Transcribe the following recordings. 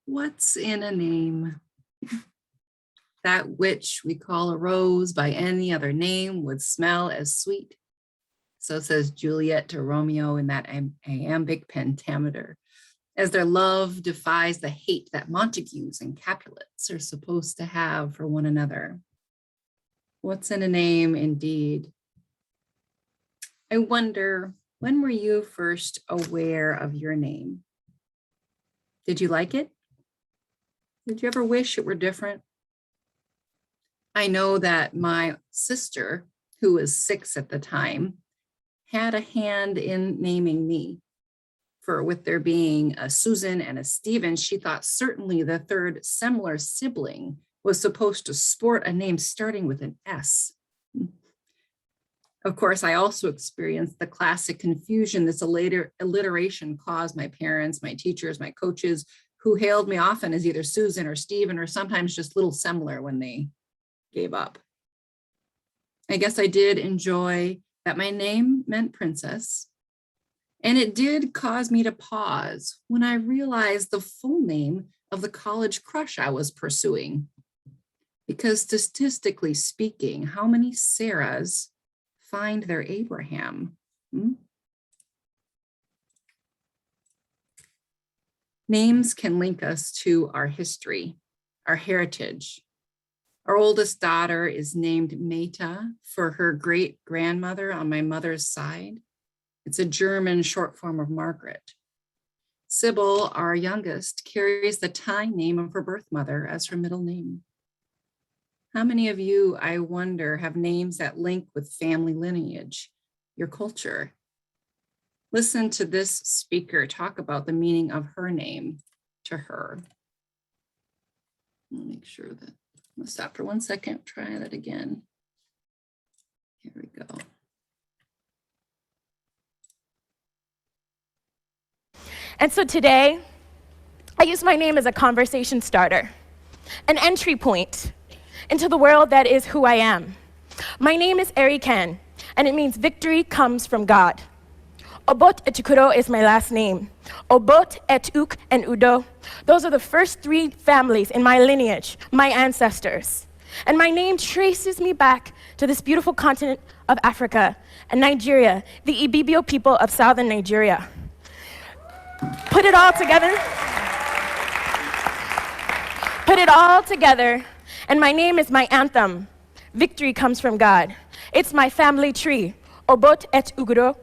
What's in a name? That which we call a rose by any other name would smell as sweet. So says Juliet to Romeo in that iambic pentameter, as their love defies the hate that Montagues and Capulets are supposed to have for one another. What's in a name indeed? I wonder, when were you first aware of your name? Did you like it? Did you ever wish it were different? I know that my sister, who was 6 at the time, had a hand in naming me. For with there being a Susan and a Stephen, she thought certainly the third similar sibling was supposed to sport a name starting with an S. Of course, I also experienced the classic confusion this alliteration caused my parents, my teachers, my coaches, who hailed me often as either Susan or Stephen, or sometimes just little Semler when they gave up. I guess I did enjoy that my name meant princess. And it did cause me to pause when I realized the full name of the college crush I was pursuing. Because statistically speaking, how many Sarahs find their Abraham? Names can link us to our history, our heritage. Our oldest daughter is named Meta for her great grandmother on my mother's side. It's a German short form of Margaret. Sybil, our youngest, carries the Thai name of her birth mother as her middle name. How many of you, I wonder, have names that link with family lineage, your culture? Listen to this speaker talk about the meaning of her name to her. I'll make sure that, I'm gonna stop for 1 second, try that again. Here we go. And so today, I use my name as a conversation starter, an entry point into the world that is who I am. My name is Eriken, and it means victory comes from God. Obot et Ukuro is my last name. Obot et Uk and Udo, those are the first 3 families in my lineage, my ancestors. And my name traces me back to this beautiful continent of Africa and Nigeria, the Ibibio people of southern Nigeria. Put it all together, and my name is my anthem. Victory comes from God. It's my family tree, Obot et Uguro,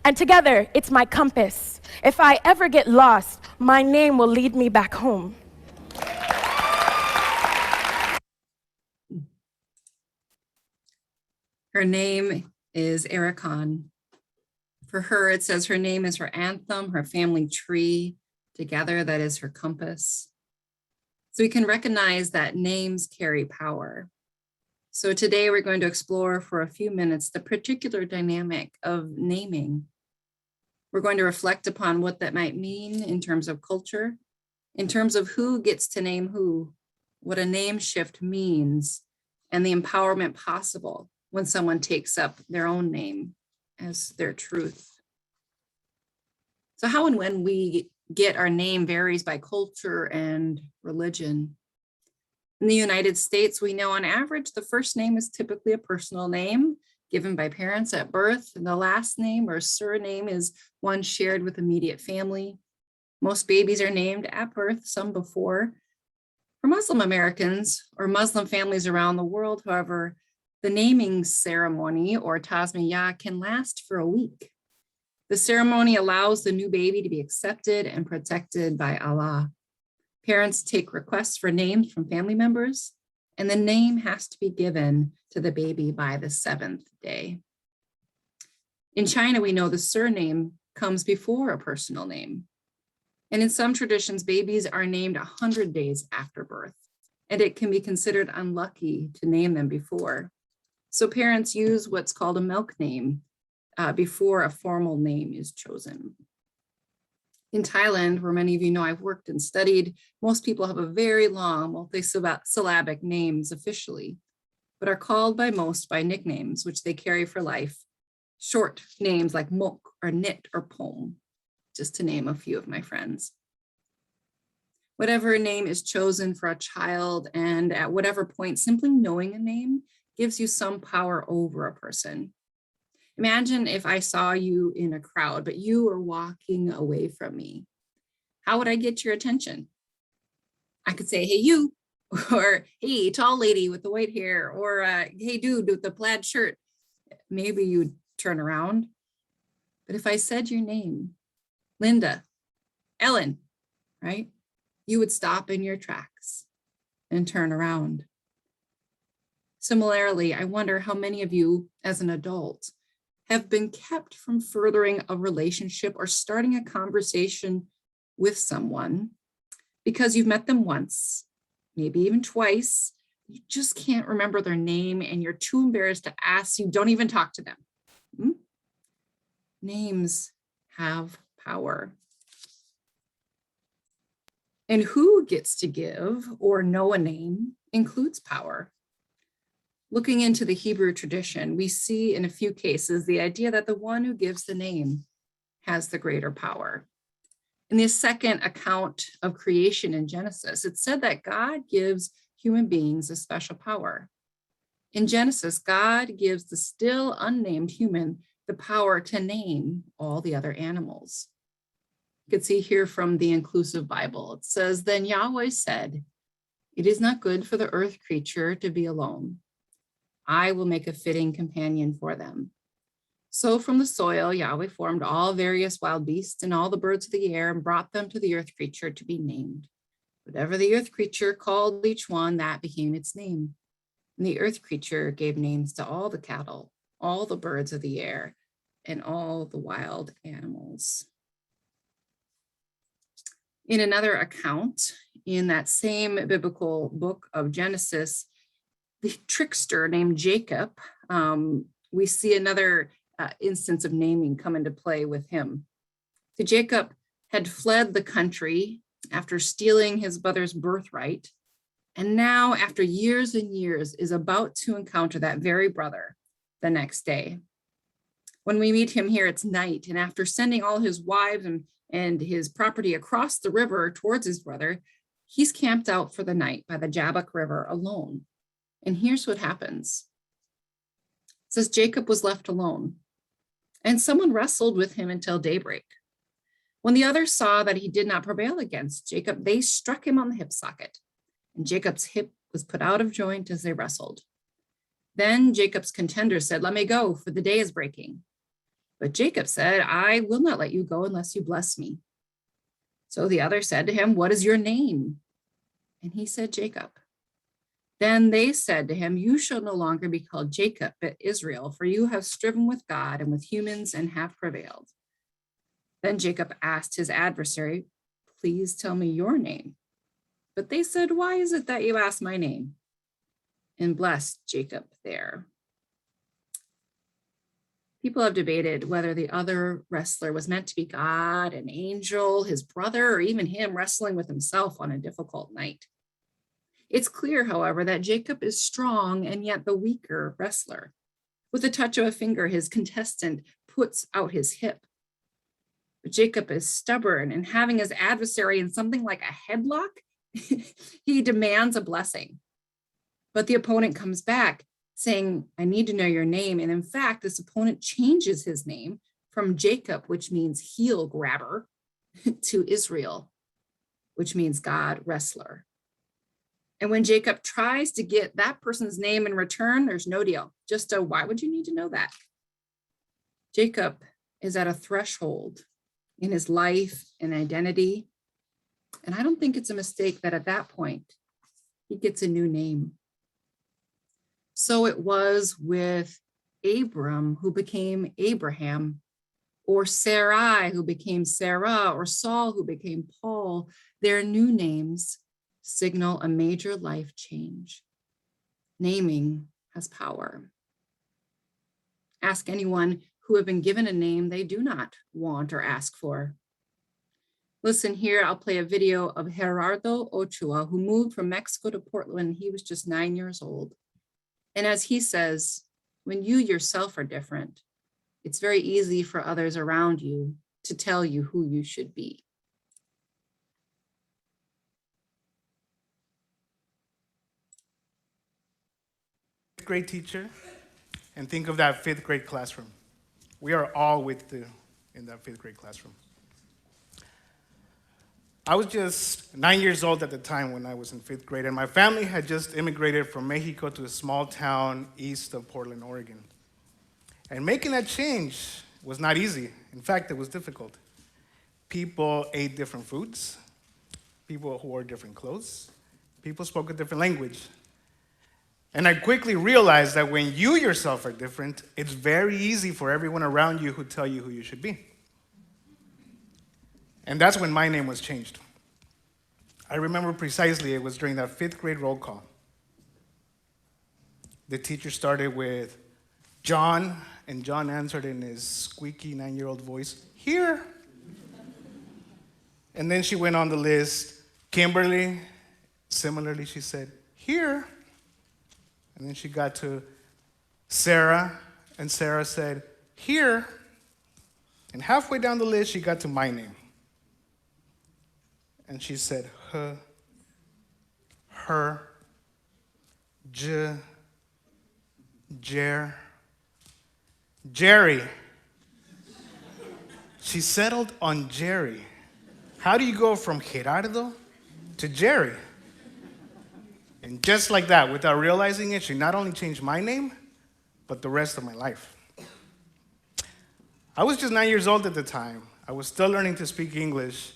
and together it's my compass. If I ever get lost, my name will lead me back home. Her name is Erikan. For her, it says her name is her anthem, her family tree. Together, that is her compass. So we can recognize that names carry power. So today we're going to explore for a few minutes the particular dynamic of naming. We're going to reflect upon what that might mean in terms of culture, in terms of who gets to name who, what a name shift means, and the empowerment possible when someone takes up their own name as their truth. So how and when we get our name varies by culture and religion. In the United States, we know on average, the first name is typically a personal name given by parents at birth, and the last name or surname is one shared with immediate family. Most babies are named at birth, some before. For Muslim Americans or Muslim families around the world, however, the naming ceremony or tasmiyah can last for a week. The ceremony allows the new baby to be accepted and protected by Allah. Parents take requests for names from family members, and the name has to be given to the baby by the 7th day. In China, we know the surname comes before a personal name. And in some traditions, babies are named 100 days after birth, and it can be considered unlucky to name them before. So parents use what's called a milk name before a formal name is chosen. In Thailand, where many of you know I've worked and studied, most people have a very long multisyllabic names officially, but are called by most by nicknames, which they carry for life. Short names like Mok or Nit or Pom, just to name a few of my friends. Whatever name is chosen for a child, and at whatever point, simply knowing a name gives you some power over a person. Imagine if I saw you in a crowd, but you were walking away from me. How would I get your attention? I could say, hey, you, or hey, tall lady with the white hair, or hey, dude with the plaid shirt. Maybe you'd turn around. But if I said your name, Linda, Ellen, right? You would stop in your tracks and turn around. Similarly, I wonder how many of you as an adult have been kept from furthering a relationship or starting a conversation with someone because you've met them once, maybe even twice. You just can't remember their name and you're too embarrassed to ask, you don't even talk to them. Names have power. And who gets to give or know a name includes power. Looking into the Hebrew tradition, we see in a few cases the idea that the one who gives the name has the greater power. In the second account of creation in Genesis, it said that God gives human beings a special power. In Genesis, God gives the still unnamed human the power to name all the other animals. You can see here from the Inclusive Bible, it says, then Yahweh said, it is not good for the earth creature to be alone. I will make a fitting companion for them. So from the soil, Yahweh formed all various wild beasts and all the birds of the air and brought them to the earth creature to be named. Whatever the earth creature called each one, that became its name. And the earth creature gave names to all the cattle, all the birds of the air, and all the wild animals. In another account, in that same biblical book of Genesis, the trickster named Jacob, we see another instance of naming come into play with him. So Jacob had fled the country after stealing his brother's birthright, and now after years and years is about to encounter that very brother the next day. When we meet him here, it's night, and after sending all his wives and his property across the river towards his brother, he's camped out for the night by the Jabbok River alone. And here's what happens. It says Jacob was left alone, and someone wrestled with him until daybreak. When the others saw that he did not prevail against Jacob, they struck him on the hip socket, and Jacob's hip was put out of joint as they wrestled. Then Jacob's contender said, let me go, for the day is breaking. But Jacob said, I will not let you go unless you bless me. So the other said to him, what is your name? And he said, Jacob. Then they said to him, you shall no longer be called Jacob, but Israel, for you have striven with God and with humans and have prevailed. Then Jacob asked his adversary, please tell me your name. But they said, why is it that you ask my name? And blessed Jacob there. People have debated whether the other wrestler was meant to be God, an angel, his brother, or even him wrestling with himself on a difficult night. It's clear, however, that Jacob is strong and yet the weaker wrestler. With a touch of a finger, his contestant puts out his hip. But Jacob is stubborn, and having his adversary in something like a headlock, he demands a blessing. But the opponent comes back saying, I need to know your name. And in fact, this opponent changes his name from Jacob, which means heel grabber, to Israel, which means God wrestler. And when Jacob tries to get that person's name in return, there's no deal. Just a, why would you need to know that? Jacob is at a threshold in his life and identity. And I don't think it's a mistake that at that point, he gets a new name. So it was with Abram, who became Abraham, or Sarai, who became Sarah, or Saul, who became Paul. Their new names signal a major life change. Naming has power. Ask anyone who have been given a name they do not want or ask for. Listen here, I'll play a video of Gerardo Ochoa, who moved from Mexico to Portland when he was just 9 years old. And as he says, when you yourself are different, it's very easy for others around you to tell you who you should be. grade teacher and think of that fifth grade classroom. We are all with you in that fifth grade classroom. I was just 9 years old at the time when I was in fifth grade, and my family had just immigrated from Mexico to a small town east of Portland, Oregon. And making that change was not easy. In fact, it was difficult. People ate different foods. People wore different clothes. People spoke a different language. And I quickly realized that when you yourself are different, it's very easy for everyone around you who tell you who you should be. And that's when my name was changed. I remember precisely, it was during that fifth grade roll call. The teacher started with John, and John answered in his squeaky 9-year-old voice, "Here." And then she went on the list. Kimberly, similarly, she said, "Here." And then she got to Sarah, and Sarah said, "Here." And halfway down the list, she got to my name. And she said, her, Jerry. She settled on Jerry. How do you go from Gerardo to Jerry? And just like that, without realizing it, she not only changed my name, but the rest of my life. I was just 9 years old at the time. I was still learning to speak English.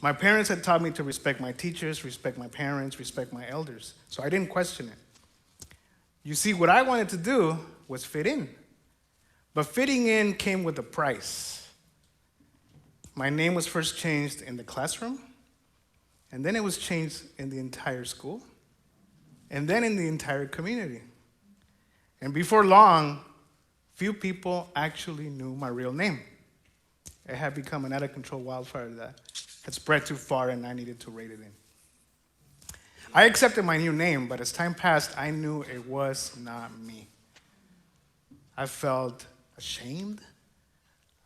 My parents had taught me to respect my teachers, respect my parents, respect my elders. So I didn't question it. You see, what I wanted to do was fit in. But fitting in came with a price. My name was first changed in the classroom, and then it was changed in the entire school, and then in the entire community. And before long, few people actually knew my real name. It had become an out-of-control wildfire that had spread too far, and I needed to rein it in. I accepted my new name, but as time passed, I knew it was not me. I felt ashamed.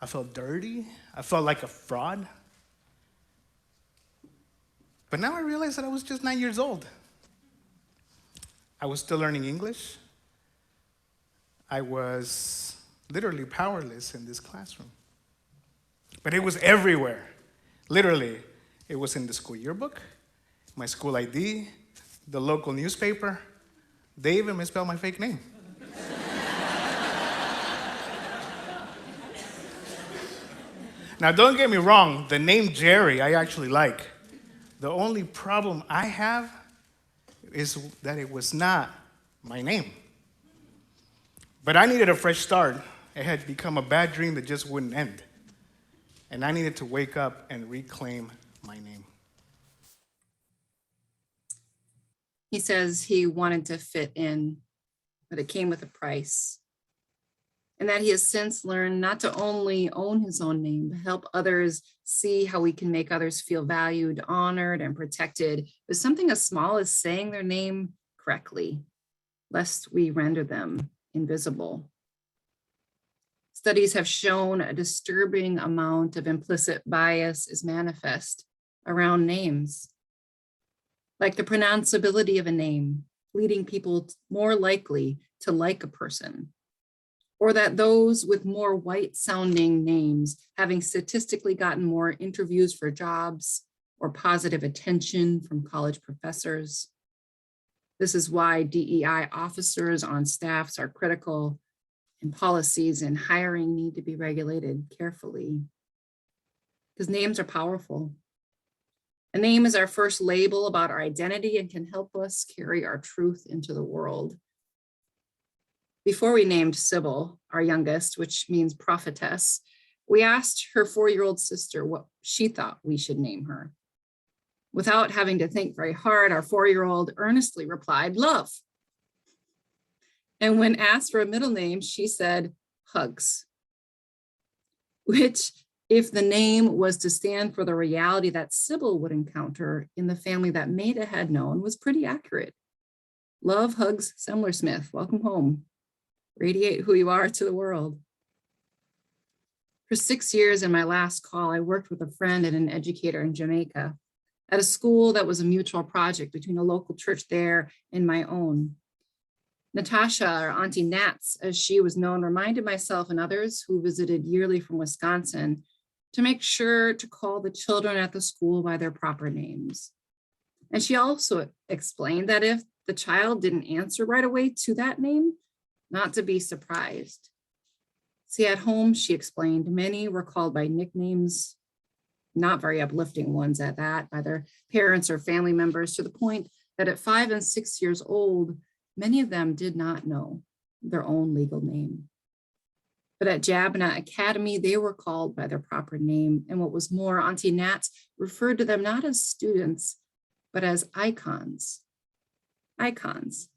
I felt dirty. I felt like a fraud. But now I realize that I was just 9 years old. I was still learning English. I was literally powerless in this classroom. But it was everywhere. Literally, it was in the school yearbook, my school ID, the local newspaper. They even misspelled my fake name. Now, don't get me wrong, the name Jerry I actually like. The only problem I have is that it was not my name. But I needed a fresh start. It had become a bad dream that just wouldn't end. And I needed to wake up and reclaim my name. He says he wanted to fit in, but it came with a price. And that he has since learned not to only own his own name, but help others see how we can make others feel valued, honored, and protected with something as small as saying their name correctly, lest we render them invisible. Studies have shown a disturbing amount of implicit bias is manifest around names, like the pronounceability of a name, leading people more likely to like a person, or that those with more white-sounding names having statistically gotten more interviews for jobs or positive attention from college professors. This is why DEI officers on staffs are critical, and policies and hiring need to be regulated carefully, because names are powerful. A name is our first label about our identity and can help us carry our truth into the world. Before we named Sybil, our youngest, which means prophetess, we asked her 4-year-old sister what she thought we should name her. Without having to think very hard, our 4-year-old earnestly replied, "Love." And when asked for a middle name, she said, "Hugs," which, if the name was to stand for the reality that Sybil would encounter in the family that Maida had known, was pretty accurate. Love, hugs, Semler Smith. Welcome home. Radiate who you are to the world. For 6 years in my last call, I worked with a friend and an educator in Jamaica at a school that was a mutual project between a local church there and my own. Natasha, or Auntie Nats, as she was known, reminded myself and others who visited yearly from Wisconsin to make sure to call the children at the school by their proper names. And she also explained that if the child didn't answer right away to that name, not to be surprised. See, at home, she explained, many were called by nicknames, not very uplifting ones at that, by their parents or family members, to the point that at 5 and 6 years old, many of them did not know their own legal name. But at Jabna Academy, they were called by their proper name. And what was more, Auntie Nats referred to them not as students, but as icons. Icons.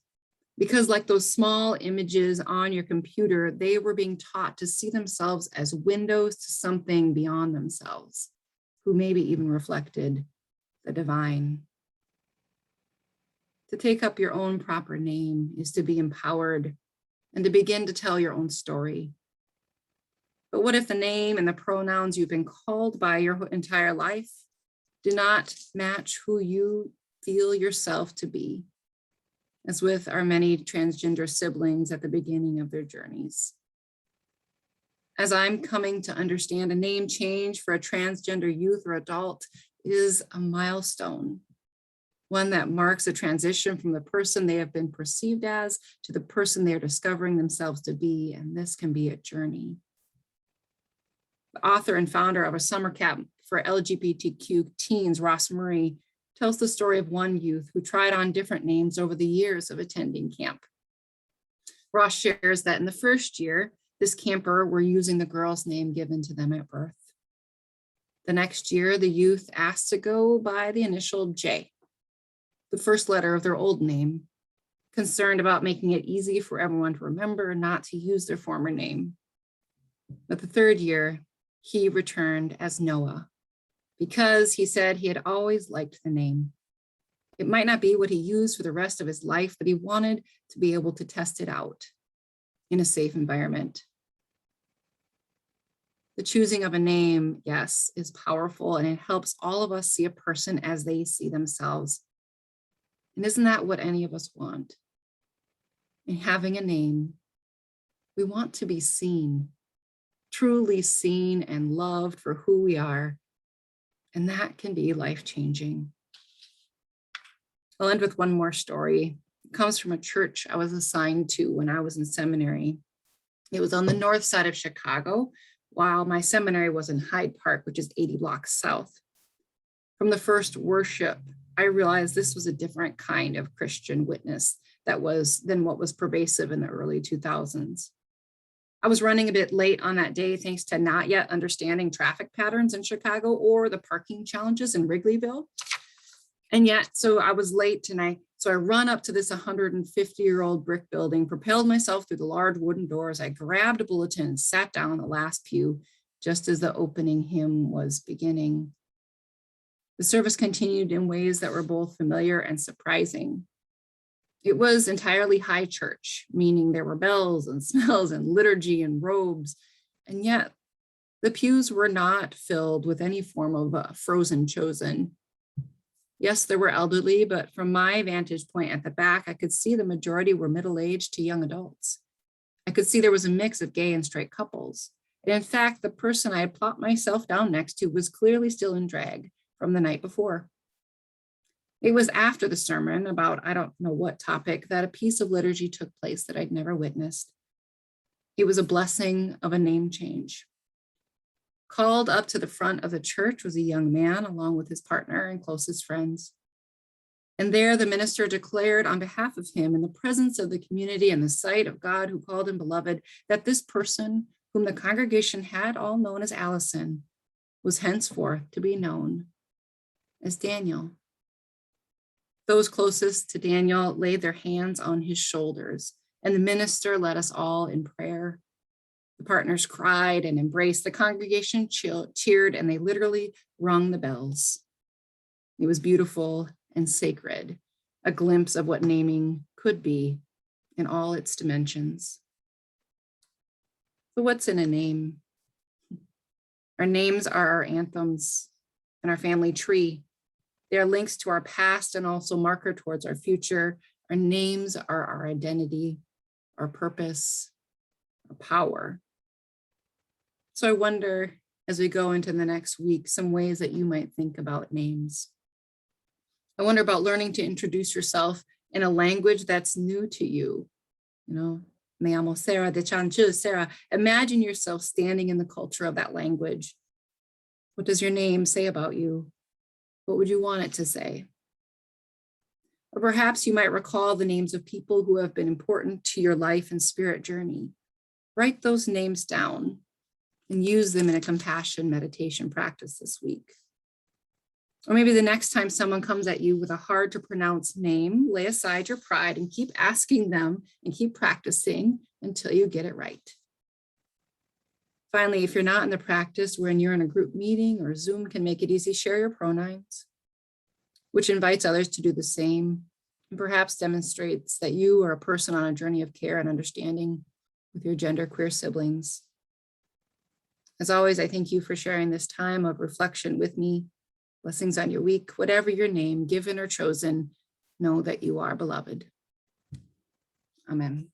Because like those small images on your computer, they were being taught to see themselves as windows to something beyond themselves, who maybe even reflected the divine. To take up your own proper name is to be empowered and to begin to tell your own story. But what if the name and the pronouns you've been called by your entire life do not match who you feel yourself to be, as with our many transgender siblings at the beginning of their journeys? As I'm coming to understand, a name change for a transgender youth or adult is a milestone, one that marks a transition from the person they have been perceived as to the person they're discovering themselves to be, and this can be a journey. The author and founder of a summer camp for LGBTQ teens, Ross Murray, tells the story of one youth who tried on different names over the years of attending camp. Ross shares that in the first year, this camper were using the girl's name given to them at birth. The next year, the youth asked to go by the initial J, the first letter of their old name, concerned about making it easy for everyone to remember not to use their former name. But the third year, he returned as Noah, because he said he had always liked the name. It might not be what he used for the rest of his life, but he wanted to be able to test it out in a safe environment. The choosing of a name, yes, is powerful, and it helps all of us see a person as they see themselves. And isn't that what any of us want? In having a name, we want to be seen, truly seen and loved for who we are. And that can be life-changing. I'll end with one more story. It comes from a church I was assigned to when I was in seminary. It was on the north side of Chicago, while my seminary was in Hyde Park, which is 80 blocks south. From the first worship, I realized this was a different kind of Christian witness than what was pervasive in the early 2000s. I was running a bit late on that day, thanks to not yet understanding traffic patterns in Chicago or the parking challenges in Wrigleyville. And yet, so I was late tonight. So I run up to this 150-year-old brick building, propelled myself through the large wooden doors. I grabbed a bulletin and sat down on the last pew, just as the opening hymn was beginning. The service continued in ways that were both familiar and surprising. It was entirely high church, meaning there were bells and smells and liturgy and robes, and yet the pews were not filled with any form of frozen chosen. Yes, there were elderly, but from my vantage point at the back, I could see the majority were middle-aged to young adults. I could see there was a mix of gay and straight couples. And in fact, the person I had plopped myself down next to was clearly still in drag from the night before. It was after the sermon about, I don't know what topic, that a piece of liturgy took place that I'd never witnessed. It was a blessing of a name change. Called up to the front of the church was a young man along with his partner and closest friends. And there the minister declared on behalf of him, in the presence of the community and the sight of God who called him beloved, that this person, whom the congregation had all known as Allison, was henceforth to be known as Daniel. Those closest to Daniel laid their hands on his shoulders, and the minister led us all in prayer. The partners cried and embraced. The congregation cheered, and they literally rung the bells. It was beautiful and sacred, a glimpse of what naming could be in all its dimensions. So what's in a name? Our names are our anthems and our family tree. They are links to our past and also marker towards our future. Our names are our identity. our purpose, our power. So I wonder, as we go into the next week, some ways that you might think about names. I wonder about learning to introduce yourself in a language that's new to you. You know, me llamo Sarah de Chanchu. Sarah, imagine yourself standing in the culture of that language. What does your name say about you? What would you want it to say? Or perhaps you might recall the names of people who have been important to your life and spirit journey. Write those names down and use them in a compassion meditation practice this week. Or maybe the next time someone comes at you with a hard to pronounce name, lay aside your pride and keep asking them and keep practicing until you get it right. Finally, if you're not in the practice when you're in a group meeting or Zoom can make it easy, share your pronouns, which invites others to do the same and perhaps demonstrates that you are a person on a journey of care and understanding with your genderqueer siblings. As always, I thank you for sharing this time of reflection with me. Blessings on your week, whatever your name, given or chosen, know that you are beloved. Amen.